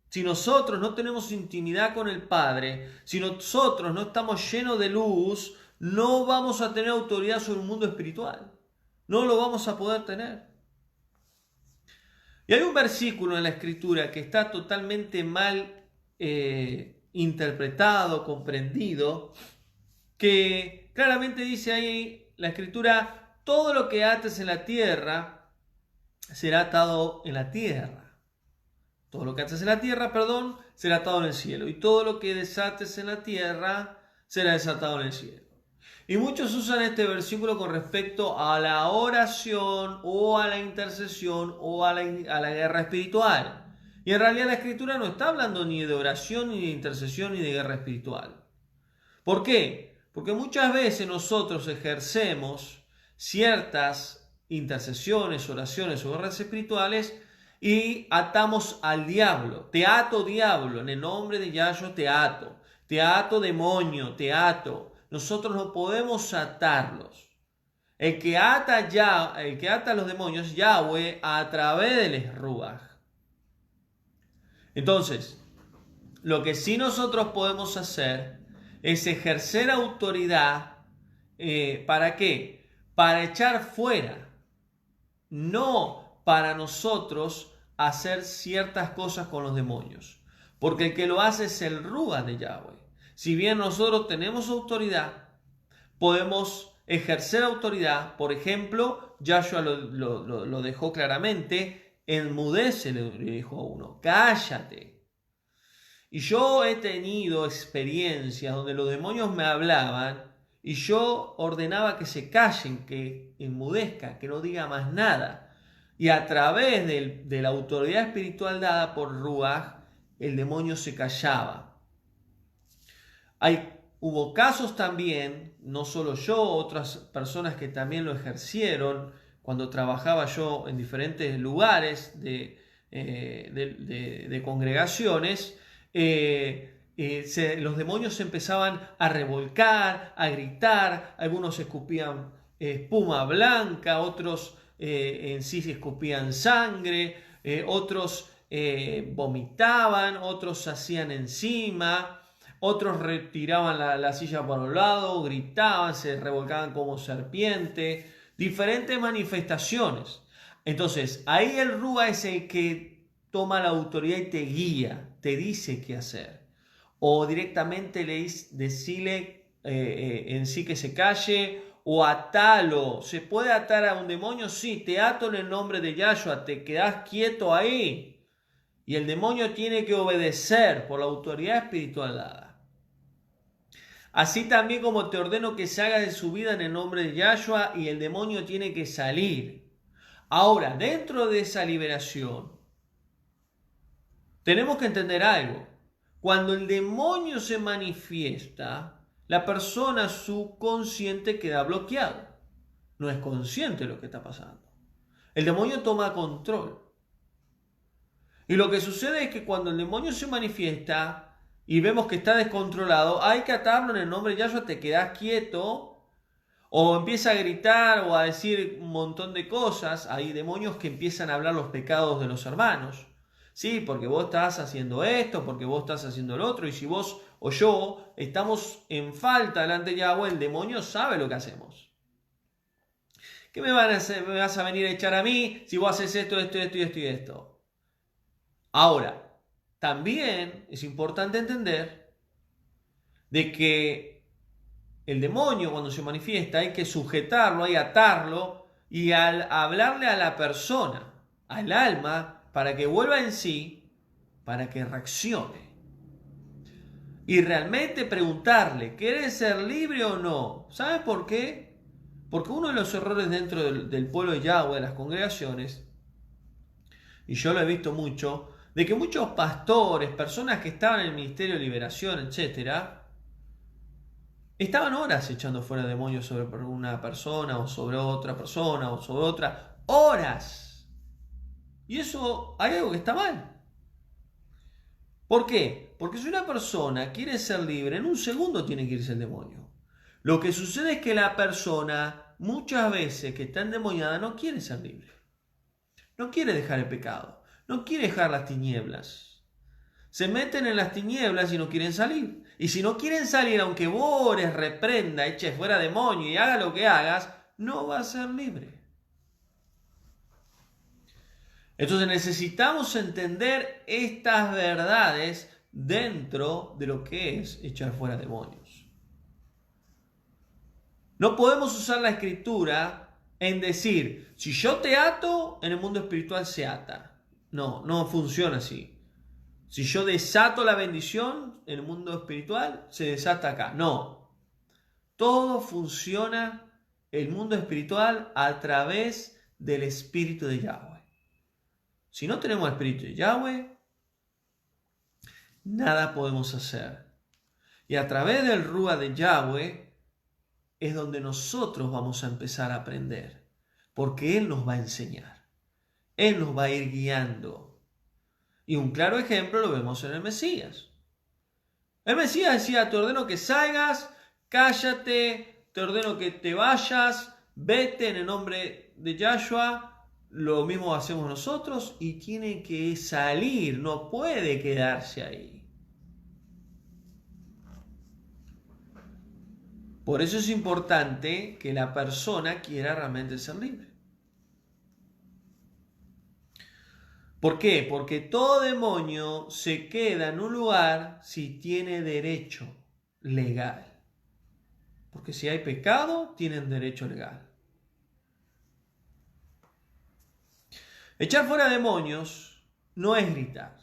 si nosotros no tenemos intimidad con el Padre, si nosotros no estamos llenos de luz, no vamos a tener autoridad sobre el mundo espiritual. No lo vamos a poder tener. Y hay un versículo en la Escritura que está totalmente mal interpretado, comprendido, que claramente dice ahí la Escritura, todo lo que ates en la tierra será atado en la tierra. Todo lo que ates en la tierra, será atado en el cielo. Y todo lo que desates en la tierra será desatado en el cielo. Y muchos usan este versículo con respecto a la oración o a la intercesión o a la guerra espiritual. Y en realidad la Escritura no está hablando ni de oración, ni de intercesión, ni de guerra espiritual. ¿Por qué? Porque muchas veces nosotros ejercemos ciertas intercesiones, oraciones o guerras espirituales y atamos al diablo. Te ato, diablo, en el nombre de Yahshua te ato. Te ato, demonio, te ato. Nosotros no podemos atarlos. El que ata a los demonios, Yahweh, a través del Ruach. Entonces, lo que sí nosotros podemos hacer es ejercer autoridad. ¿Para qué? Para echar fuera, no para nosotros hacer ciertas cosas con los demonios, porque el que lo hace es el Ruach de Yahweh. Si bien nosotros tenemos autoridad, podemos ejercer autoridad. Por ejemplo, Yahshua lo dejó claramente, enmudece, le dijo a uno, cállate. Y yo he tenido experiencias donde los demonios me hablaban y yo ordenaba que se callen, que enmudezca, que no diga más nada. Y a través de la autoridad espiritual dada por Ruach, el demonio se callaba. Hubo casos también, no solo yo, otras personas que también lo ejercieron cuando trabajaba yo en diferentes lugares de congregaciones. Los demonios se empezaban a revolcar, a gritar, algunos escupían espuma blanca, otros en sí escupían sangre, otros vomitaban, otros se hacían encima, otros retiraban la silla para un lado, gritaban, se revolcaban como serpiente. diferentes manifestaciones. Entonces, ahí el Rúa es el que toma la autoridad y te guía, te dice qué hacer. O directamente decirle en sí que se calle, o atalo. ¿Se puede atar a un demonio? Sí, te ato en el nombre de Yahshua, te quedas quieto ahí. Y el demonio tiene que obedecer por la autoridad espiritual dada. Así también como te ordeno que se haga de su vida en el nombre de Yahshua, y el demonio tiene que salir. Ahora, dentro de esa liberación, tenemos que entender algo. Cuando el demonio se manifiesta, la persona subconsciente queda bloqueado. No es consciente de lo que está pasando. El demonio toma control. Y lo que sucede es que cuando el demonio se manifiesta y vemos que está descontrolado, hay que atarlo en el nombre de Yahshua, te quedas quieto, o empieza a gritar o a decir un montón de cosas. Hay demonios que empiezan a hablar los pecados de los hermanos. Sí, porque vos estás haciendo esto, porque vos estás haciendo lo otro, y si vos o yo estamos en falta delante de Yahweh, el demonio sabe lo que hacemos. ¿Qué me vas a venir a echar a mí si vos haces esto, esto, esto y esto y esto? Ahora, también es importante entender de que el demonio cuando se manifiesta hay que sujetarlo, hay que atarlo y al hablarle a la persona, al alma, para que vuelva en sí, para que reaccione. Y realmente preguntarle, ¿quieres ser libre o no? ¿Sabes por qué? Porque uno de los errores dentro del pueblo de Yahweh, de las congregaciones, y yo lo he visto mucho, de que muchos pastores, personas que estaban en el ministerio de liberación, etcétera, estaban horas echando fuera demonios sobre una persona, o sobre otra persona, o sobre otra. ¡Horas! Y eso hay algo que está mal. ¿Por qué? Porque si una persona quiere ser libre, en un segundo tiene que irse el demonio. Lo que sucede es que la persona, muchas veces que está endemoniada, no quiere ser libre. No quiere dejar el pecado. No quiere dejar las tinieblas. Se meten en las tinieblas y no quieren salir. Y si no quieren salir, aunque vos ores, reprenda, eches fuera demonio y haga lo que hagas, no va a ser libre. Entonces necesitamos entender estas verdades dentro de lo que es echar fuera demonios. No podemos usar la escritura en decir, si yo te ato, en el mundo espiritual se ata. No, no funciona así. Si yo desato la bendición en el mundo espiritual, se desata acá. No. Todo funciona el mundo espiritual a través del Espíritu de Yahweh. Si no tenemos el Espíritu de Yahweh, nada podemos hacer. Y a través del Rúa de Yahweh es donde nosotros vamos a empezar a aprender. Porque Él nos va a enseñar. Él nos va a ir guiando. Y un claro ejemplo lo vemos en el Mesías. El Mesías decía, te ordeno que salgas, cállate, te ordeno que te vayas, vete en el nombre de Yahshua. Lo mismo hacemos nosotros y tiene que salir, no puede quedarse ahí. Por eso es importante que la persona quiera realmente ser libre. ¿Por qué? Porque todo demonio se queda en un lugar si tiene derecho legal. Porque si hay pecado, tienen derecho legal. Echar fuera demonios no es gritar.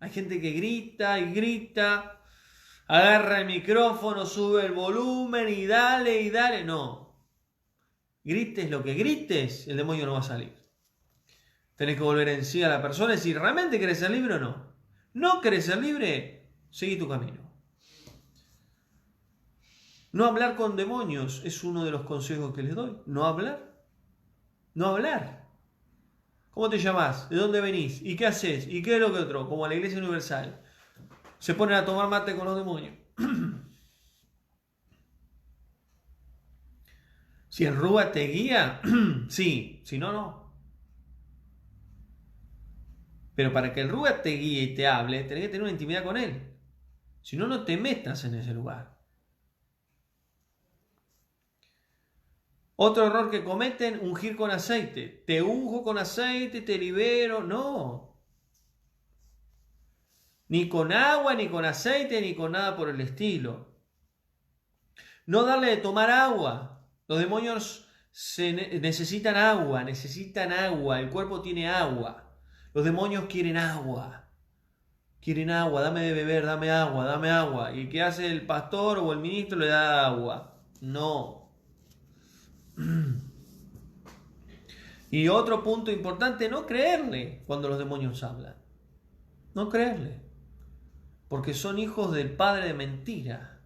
Hay gente que grita y grita, agarra el micrófono, sube el volumen y dale y dale. No. Grites lo que grites, el demonio no va a salir. Tenés que volver en sí a la persona y decir, ¿realmente querés ser libre o no? ¿No querés ser libre? Seguí tu camino. No hablar con demonios es uno de los consejos que les doy. No hablar. No hablar. ¿Cómo te llamás? ¿De dónde venís? ¿Y qué haces? ¿Y qué es lo que otro? Como a la Iglesia Universal. Se ponen a tomar mate con los demonios. Si el Rúa te guía, sí. Si no, no. Pero para que el Rúa te guíe y te hable, tenés que tener una intimidad con él. Si no, no te metas en ese lugar. Otro error que cometen, ungir con aceite. Te unjo con aceite, te libero. No. Ni con agua, ni con aceite, ni con nada por el estilo. No darle de tomar agua. Los demonios necesitan agua, necesitan agua. El cuerpo tiene agua. Los demonios quieren agua. Quieren agua, dame de beber, dame agua, dame agua. ¿Y qué hace el pastor o el ministro? Le da agua. No. Y otro punto importante, no creerle cuando los demonios hablan. No creerle. Porque son hijos del padre de mentira.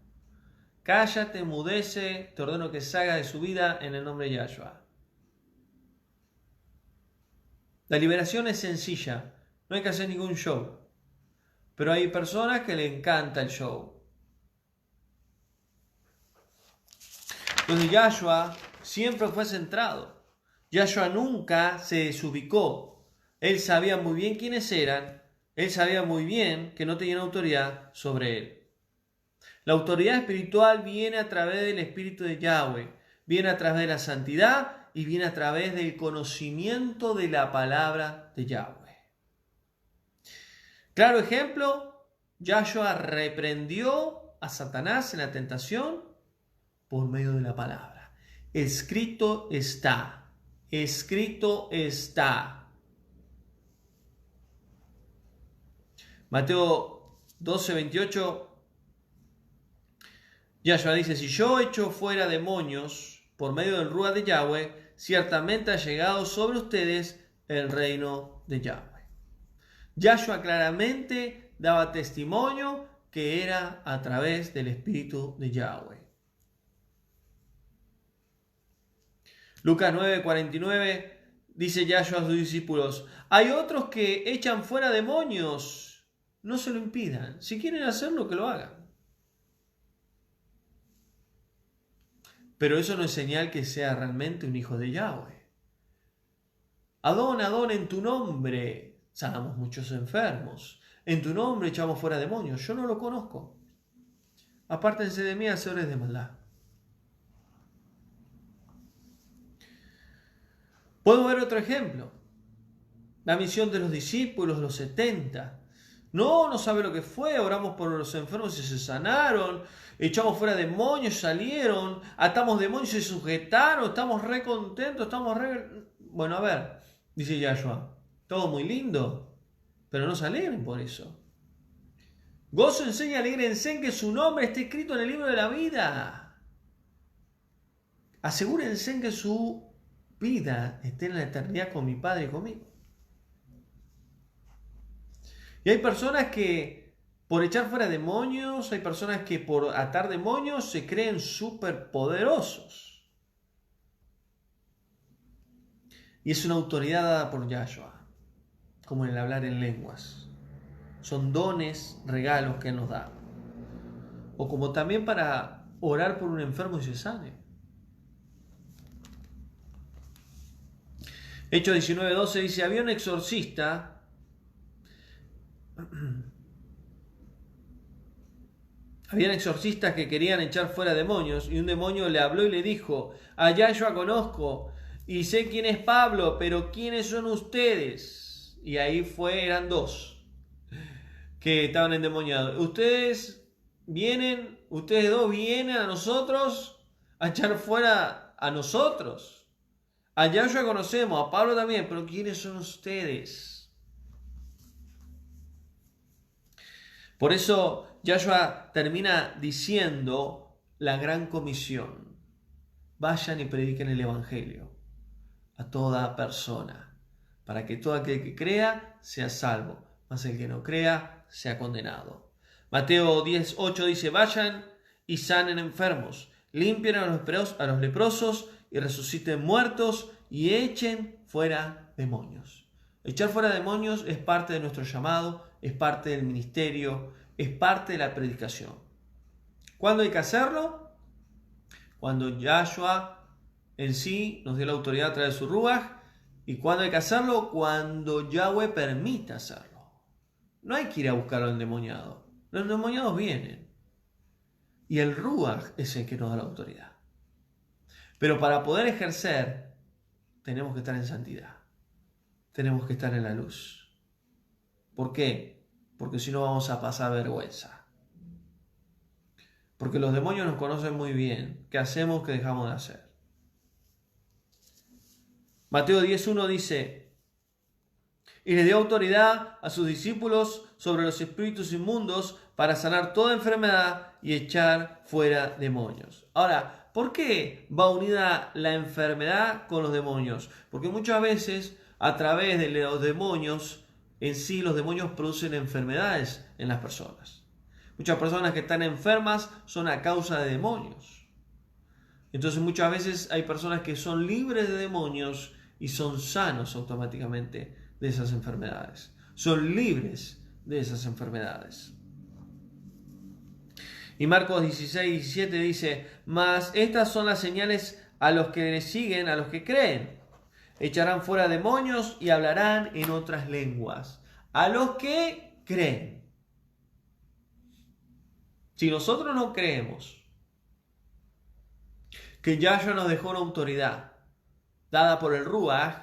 Cállate, mudece, te ordeno que salga de su vida en el nombre de Yahshua. La liberación es sencilla, no hay que hacer ningún show. Pero hay personas que le encanta el show. Donde Yahshua siempre fue centrado. Yahshua nunca se desubicó. Él sabía muy bien quiénes eran. Él sabía muy bien que no tenían autoridad sobre él. La autoridad espiritual viene a través del Espíritu de Yahweh. Viene a través de la santidad y viene a través del conocimiento de la palabra de Yahweh. Claro ejemplo, Yahshua reprendió a Satanás en la tentación por medio de la palabra. Escrito está. Escrito está. Mateo 12:28. Yahshua dice, si yo echo fuera demonios por medio del Ruach de Yahweh, ciertamente ha llegado sobre ustedes el reino de Yahweh. Yahshua claramente daba testimonio que era a través del Espíritu de Yahweh. Lucas 9:49 dice Yahshua a sus discípulos, hay otros que echan fuera demonios, no se lo impidan, si quieren hacerlo que lo hagan. Pero eso no es señal que sea realmente un hijo de Yahweh. Adón, Adón, en tu nombre sanamos muchos enfermos. En tu nombre echamos fuera demonios. Yo no lo conozco. Apártense de mí, hacedores de maldad. Puedo ver otro ejemplo. La misión de los discípulos, los 70. No sabe lo que fue. Oramos por los enfermos y se sanaron. Echamos fuera demonios, salieron. Atamos demonios y se sujetaron. Estamos re contentos. Bueno, a ver, dice Yahshua. Todo muy lindo, pero no se alegren por eso. Gócense y alégrense en que su nombre esté escrito en el libro de la vida. Asegúrense en que su vida esté en la eternidad con mi Padre y conmigo. Y hay personas que por echar fuera demonios, hay personas que por atar demonios se creen superpoderosos. Y es una autoridad dada por Yahshua, como en el hablar en lenguas. Son dones, regalos que Él nos da. O como también para orar por un enfermo y se sane. Hechos 19:12 dice, había un exorcista Habían exorcistas que querían echar fuera demonios y un demonio le habló y le dijo, a Yahshua conozco y sé quién es Pablo, pero ¿quiénes son ustedes? Y ahí eran dos que estaban endemoniados. Ustedes dos vienen a nosotros a echar fuera a nosotros. A Yahshua conocemos, a Pablo también, pero ¿quiénes son ustedes? Por eso Yahshua termina diciendo la gran comisión. Vayan y prediquen el Evangelio a toda persona, para que todo aquel que crea sea salvo, mas el que no crea sea condenado. Mateo 10:8 dice, vayan y sanen enfermos, limpien a los leprosos y resuciten muertos y echen fuera demonios. Echar fuera demonios es parte de nuestro llamado, es parte del ministerio, es parte de la predicación. ¿Cuándo hay que hacerlo? Cuando Yahshua en sí nos dio la autoridad a través de su Ruach. ¿Y cuándo hay que hacerlo? Cuando Yahweh permita hacerlo. No hay que ir a buscar al endemoniado. Los endemoniados vienen. Y el Ruach es el que nos da la autoridad. Pero para poder ejercer, tenemos que estar en santidad. Tenemos que estar en la luz. ¿Por qué? Porque si no vamos a pasar vergüenza. Porque los demonios nos conocen muy bien. ¿Qué hacemos? ¿Qué dejamos de hacer? Mateo 10:1 dice: y le dio autoridad a sus discípulos sobre los espíritus inmundos para sanar toda enfermedad y echar fuera demonios. Ahora, ¿por qué va unida la enfermedad con los demonios? Porque muchas veces a través de los demonios en sí, los demonios producen enfermedades en las personas. Muchas personas que están enfermas son a causa de demonios. Entonces muchas veces hay personas que son libres de demonios y son sanos automáticamente de esas enfermedades. Son libres de esas enfermedades. Y Marcos 16:17 dice: mas estas son las señales a los que le siguen, a los que creen. Echarán fuera demonios y hablarán en otras lenguas. A los que creen. Si nosotros no creemos que Yahshua nos dejó una autoridad dada por el Ruach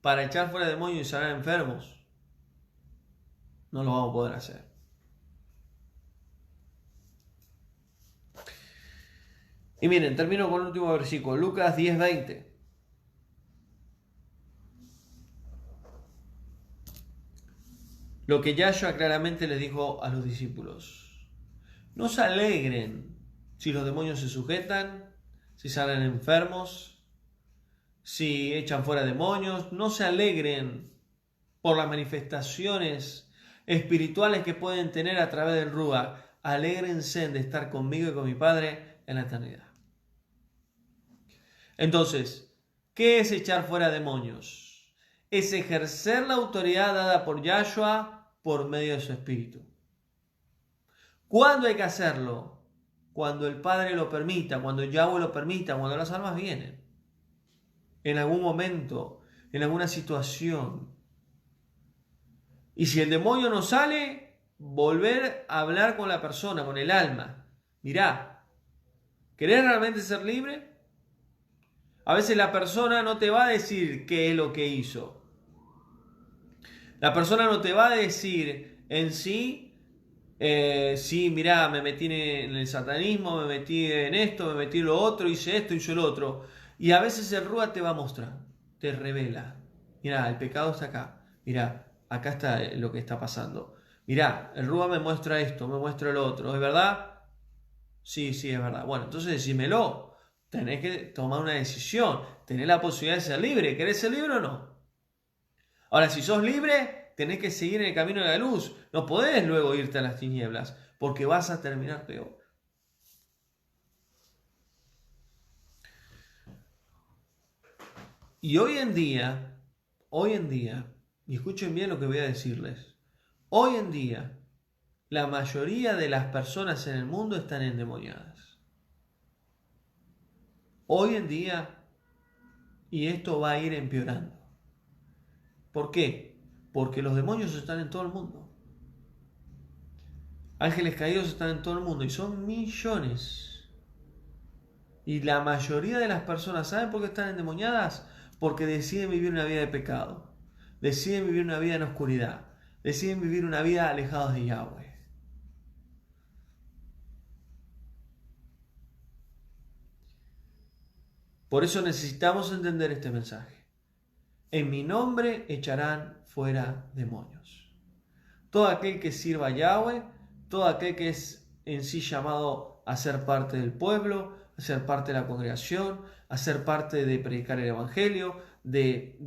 para echar fuera demonios y sanar enfermos, no lo vamos a poder hacer. Y miren, termino con el último versículo, Lucas 10:20. Lo que Yahshua claramente les dijo a los discípulos: no se alegren si los demonios se sujetan, si salen enfermos, si echan fuera demonios. No se alegren por las manifestaciones espirituales que pueden tener a través del Ruach. Alégrense de estar conmigo y con mi Padre en la eternidad. Entonces, ¿qué es echar fuera demonios? Es ejercer la autoridad dada por Yahshua por medio de su Espíritu. ¿Cuándo hay que hacerlo? Cuando el Padre lo permita, cuando Yahweh lo permita, cuando las almas vienen. En algún momento, en alguna situación. Y si el demonio no sale, volver a hablar con la persona, con el alma. Mirá, ¿querés realmente ser libre? A veces la persona no te va a decir qué es lo que hizo. La persona no te va a decir en sí, sí, mirá, me metí en el satanismo, me metí en esto, me metí en lo otro, hice esto, hice lo otro. Y a veces el Ruach te va a mostrar, te revela. Mirá, el pecado está acá. Mirá, acá está lo que está pasando. Mirá, el Ruach me muestra esto, me muestra lo otro. ¿Es verdad? Sí, es verdad. Bueno, entonces decímelo. Tenés que tomar una decisión. Tenés la posibilidad de ser libre. ¿Querés ser libre o no? Ahora, si sos libre, tenés que seguir en el camino de la luz. No podés luego irte a las tinieblas, porque vas a terminar peor. Y hoy en día, y escuchen bien lo que voy a decirles, hoy en día, la mayoría de las personas en el mundo están endemoniadas. Hoy en día, y esto va a ir empeorando. ¿Por qué? Porque los demonios están en todo el mundo. Ángeles caídos están en todo el mundo y son millones. Y la mayoría de las personas, ¿saben por qué están endemoniadas? Porque deciden vivir una vida de pecado. Deciden vivir una vida en oscuridad. Deciden vivir una vida alejados de Yahweh. Por eso necesitamos entender este mensaje. En mi nombre echarán fuera demonios. Todo aquel que sirva a Yahweh, todo aquel que es en sí llamado a ser parte del pueblo, a ser parte de la congregación, a ser parte de predicar el evangelio, de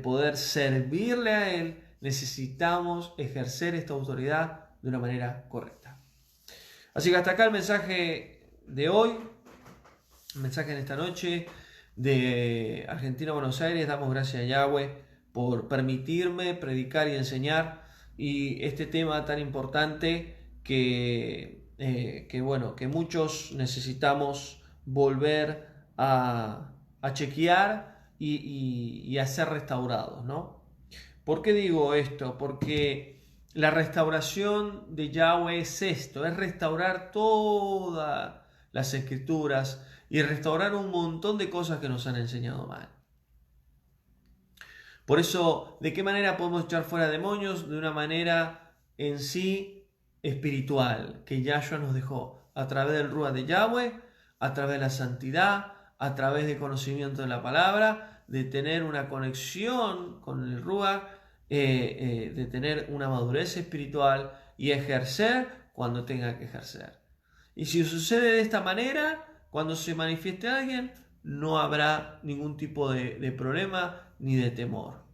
poder servirle a Él, necesitamos ejercer esta autoridad de una manera correcta. Así que hasta acá el mensaje de hoy. Un mensaje en esta noche de Argentina a Buenos Aires. Damos gracias a Yahweh por permitirme predicar y enseñar y este tema tan importante que muchos necesitamos volver a chequear y a ser restaurados, ¿no? ¿Por qué digo esto? Porque la restauración de Yahweh es esto, es restaurar todas las escrituras y restaurar un montón de cosas que nos han enseñado mal. Por eso, ¿de qué manera podemos echar fuera demonios? De una manera en sí espiritual, que Yahshua nos dejó, a través del Ruach de Yahweh, a través de la santidad, a través del conocimiento de la palabra, de tener una conexión con el Ruach, de tener una madurez espiritual y ejercer cuando tenga que ejercer. Y si sucede de esta manera, cuando se manifieste alguien, no habrá ningún tipo de problema ni de temor.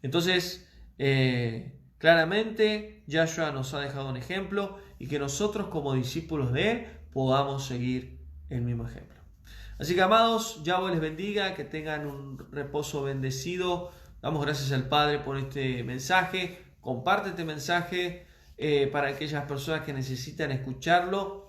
Entonces, claramente, Yahshua nos ha dejado un ejemplo y que nosotros como discípulos de Él podamos seguir el mismo ejemplo. Así que, amados, Yahweh les bendiga, que tengan un reposo bendecido. Damos gracias al Padre por este mensaje. Comparte este mensaje para aquellas personas que necesitan escucharlo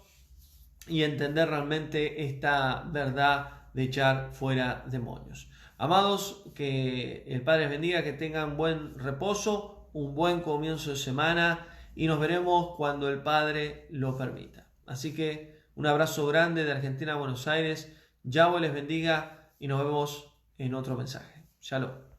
y entender realmente esta verdad de echar fuera demonios. Amados, que el Padre les bendiga, que tengan buen reposo, un buen comienzo de semana y nos veremos cuando el Padre lo permita. Así que un abrazo grande de Argentina a Buenos Aires. Yahweh les bendiga y nos vemos en otro mensaje. Shalom.